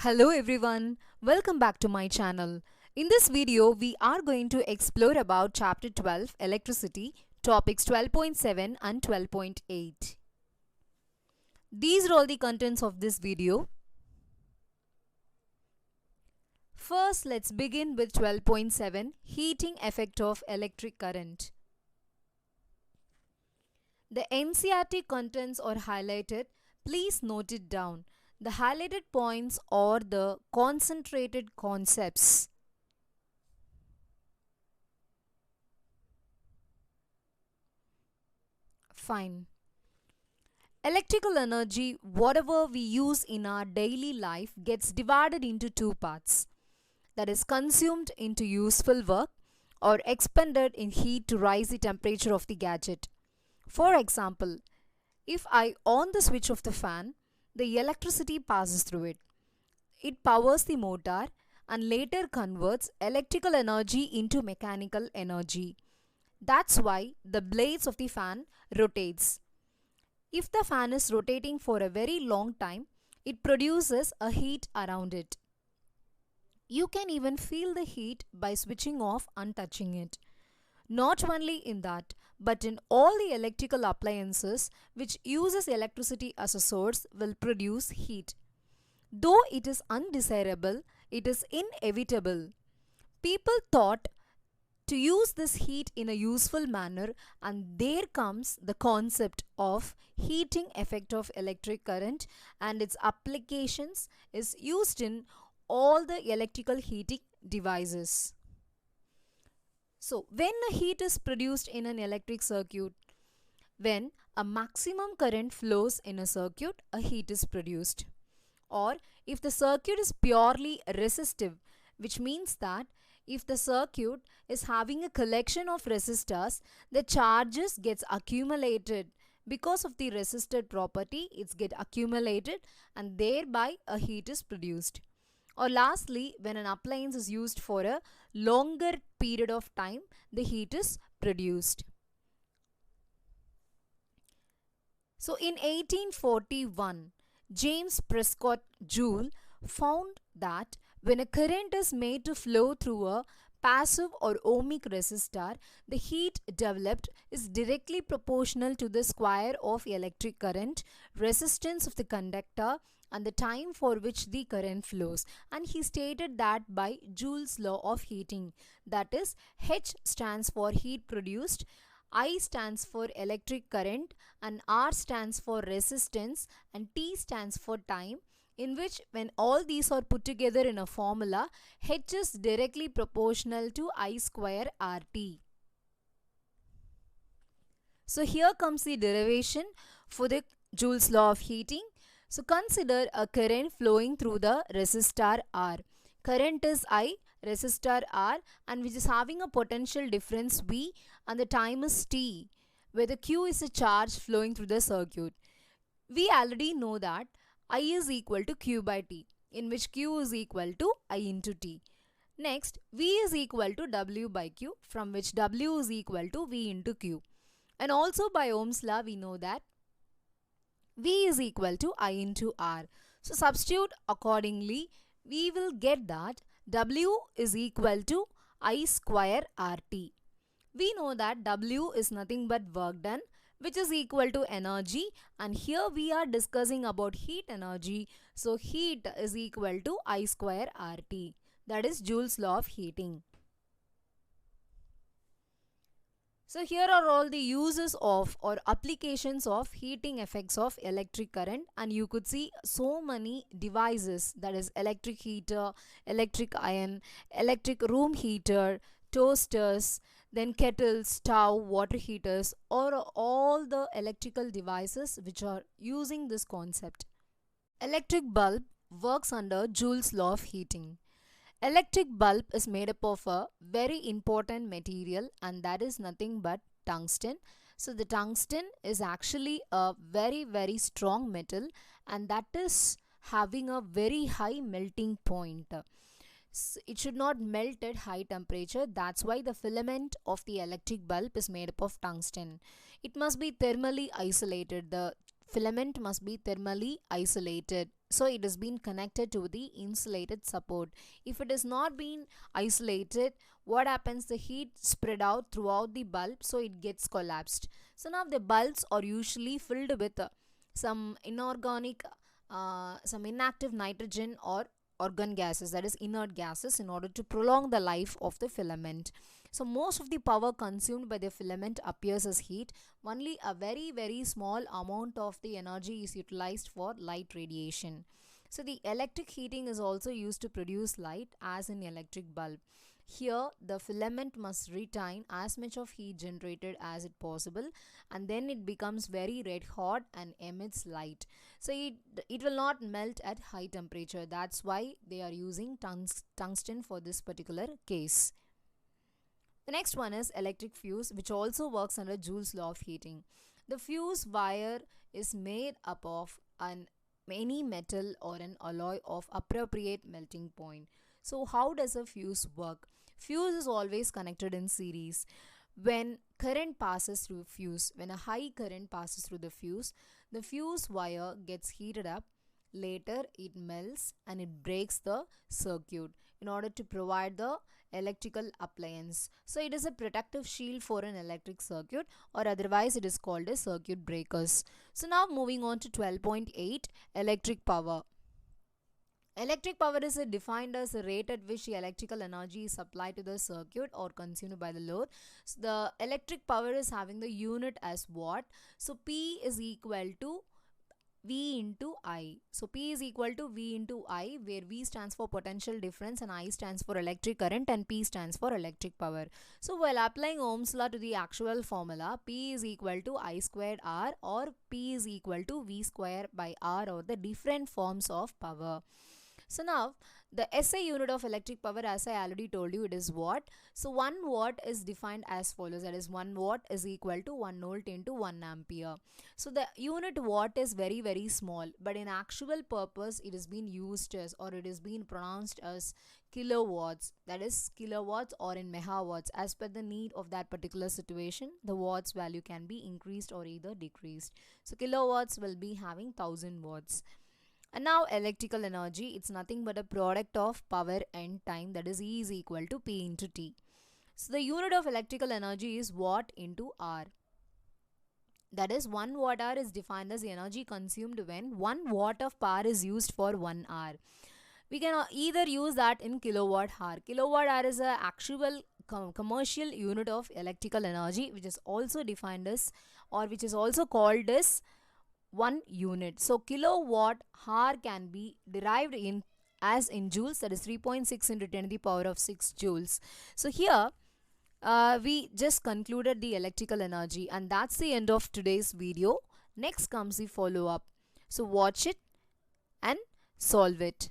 Hello everyone, welcome back to my channel. In this video, we are going to explore about chapter 12 electricity, topics 12.7 and 12.8. These are all the contents of this video. First, let's begin with 12.7 heating effect of electric current. The NCERT contents are highlighted. Please note it down. The highlighted points are the concentrated concepts. Fine. Electrical energy, whatever we use in our daily life, gets divided into two parts. That is consumed into useful work or expended in heat to rise the temperature of the gadget. For example, if I on the switch of the fan, the electricity passes through it. It powers the motor and later converts electrical energy into mechanical energy. That's why the blades of the fan rotates. If the fan is rotating for a very long time, it produces a heat around it. You can even feel the heat by switching off and touching it. Not only in that, but in all the electrical appliances which uses electricity as a source will produce heat. Though it is undesirable, it is inevitable. People thought to use this heat in a useful manner, and there comes the concept of heating effect of electric current, and its applications is used in all the electrical heating devices. So, when a heat is produced in an electric circuit, when a maximum current flows in a circuit, a heat is produced. Or if the circuit is purely resistive, which means that if the circuit is having a collection of resistors, the charges gets accumulated. Because of the resistor property, it's get accumulated and thereby a heat is produced. Or lastly, when an appliance is used for a longer period of time, the heat is produced. So in 1841, James Prescott Joule found that when a current is made to flow through a passive or ohmic resistor, the heat developed is directly proportional to the square of electric current, resistance of the conductor, and the time for which the current flows. And he stated that by Joule's law of heating. That is, H stands for heat produced, I stands for electric current, and R stands for resistance, and T stands for time, in which when all these are put together in a formula, H is directly proportional to I square RT. So here comes the derivation for the Joule's law of heating. So consider a current flowing through the resistor R. Current is I, resistor R, and which is having a potential difference V, and the time is T, where the Q is a charge flowing through the circuit. We already know that I is equal to Q by T, in which Q is equal to I into T. Next, V is equal to W by Q, from which W is equal to V into Q. And also by Ohm's law, we know that V is equal to I into R. So substitute accordingly, we will get that W is equal to I square RT. We know that W is nothing but work done, which is equal to energy, and here we are discussing about heat energy. So heat is equal to I square RT. That is Joule's law of heating. So here are all the uses of or applications of heating effects of electric current, and you could see so many devices, that is electric heater, electric iron, electric room heater, toasters, then kettles, stove, water heaters, or all the electrical devices which are using this concept. Electric bulb works under Joule's law of heating. Electric bulb is made up of a very important material, and that is nothing but tungsten. So the tungsten is actually a very strong metal, and that is having a very high melting point. It should not melt at high temperature. That's why the filament of the electric bulb is made up of tungsten. It must be thermally isolated. The filament must be thermally isolated So it has been connected to the insulated support. If it is not been isolated, what happens? The heat spread out throughout the bulb, so it gets collapsed. So now the bulbs are usually filled with some inorganic, some inactive nitrogen or organ gases, that is inert gases, in order to prolong the life of the filament. So most of the power consumed by the filament appears as heat. Only a very small amount of the energy is utilized for light radiation. So the electric heating is also used to produce light as in electric bulb. Here the filament must retain as much of heat generated as it possible, and then it becomes very red hot and emits light. So it will not melt at high temperature. That's why they are using tungsten for this particular case. The next one is electric fuse, which also works under Joule's law of heating. The fuse wire is made up of any metal or an alloy of appropriate melting point. So how does a fuse work? Fuse is always connected in series. When current passes through fuse, when a high current passes through the fuse wire gets heated up. Later it melts and it breaks the circuit in order to provide the electrical appliance. So it is a protective shield for an electric circuit, or otherwise it is called as circuit breakers. So now moving on to 12.8, electric power. Electric power is defined as the rate at which the electrical energy is supplied to the circuit or consumed by the load. So the electric power is having the unit as watt. So P is equal to V into I. So P is equal to V into I, where V stands for potential difference and I stands for electric current and P stands for electric power. So while applying Ohm's law to the actual formula, P is equal to I squared R, or P is equal to V square by R, or the different forms of power. So now the SI unit of electric power, as I already told you, it is watt. So 1 watt is defined as follows, that is 1 watt is equal to 1 volt into 1 ampere. So the unit watt is very small, but in actual purpose it is being used as, or it is being pronounced as kilowatts, that is kilowatts, or in megawatts. As per the need of that particular situation, the watts value can be increased or either decreased. So kilowatts will be having 1000 watts. And now electrical energy, it's nothing but a product of power and time, that is E is equal to P into T. So the unit of electrical energy is watt into hour. That is 1 watt hour is defined as the energy consumed when 1 watt of power is used for 1 hour. We can either use that in kilowatt hour. Kilowatt hour is a actual commercial unit of electrical energy, which is also defined as, or which is also called as 1 unit. So kilowatt hour can be derived in as in joules, that is 3.6 into 10 to the power of 6 joules. So here we just concluded the electrical energy, and that's the end of today's video. Next comes the follow-up. So watch it and solve it.